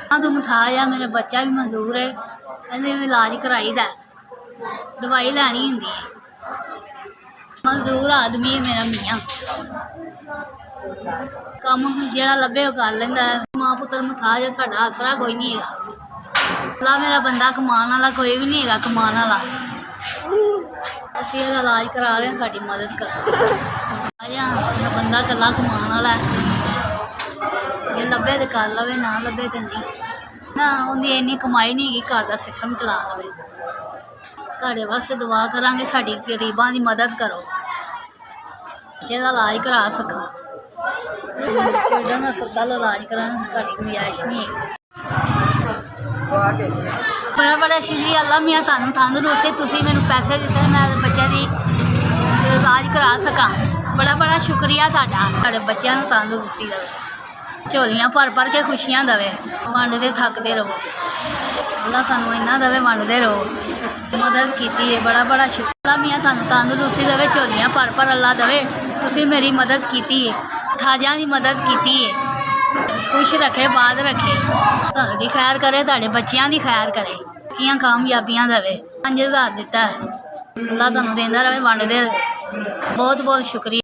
हाँ तो मसाज है, मेरा बच्चा भी मजदूर है, कहते इलाज कराई दा, दवाई लैनी होंदी है। मजदूर आदमी है मेरा मियाँ, कम जेड़ा लभे वो कर लैंदा है। मां पुत्र मसाज है, साडा आसरा कोई नहीं है। अल्लाह मेरा बंदा कमाने वाला कोई भी नहीं है, कमाने वाला असीं इहदा इलाज करा रहे हैं, साडी मदद करो। मेरा बंदा कल्ला कमाने वाला है, जे लभे तो कर लवे, ना लभे तो नहीं ना। उन्दी इन्नी कमाई नहीं हैगी, घर का सिस्टम चला लवे। तुहाडे वास्ते दुआ करांगे, साडी गरीबां दी मदद करो, बच्चे दा इलाज करा सकां। चिल्ड्रन हस्पताल इलाज कराने साडी गुंजाइश नहीं है। बड़ा बड़ा शुक्रिया अल्लाह मियाँ तुहानूं तंदरुस्ती, तुसीं मैनूं पैसे दित्ते, मैं बच्चे दी इलाज करा सकां। बड़ा बड़ा शुक्रिया तुहाडा, साडे बच्चों नूं तंदरुस्ती देवे, झोलियां भर भर के खुशियां देवे, वंडदे थकदे रहो। अल्लाह तुहानूं इन्ना देवे, वंडदे रहो। मदद कीती है, बड़ा बड़ा शुक्रिया। अल्लाह मियाँ तुहानूं तंदरुस्ती देवे, झोलियां भर भर अल्लाह देवे। तुसीं मेरी मदद कीती है, थाजां दी मदद कीती है। खुश रखे, बाद रखे, तुहाडी दी खैर करे, तुहाडे बच्चों दी खैर करे, कियां कामयाबियां देवे। 5000 दिता है, अल्लाह तुहानूं देंदा रहे, वंडदे रहे। बहुत बहुत शुक्रिया।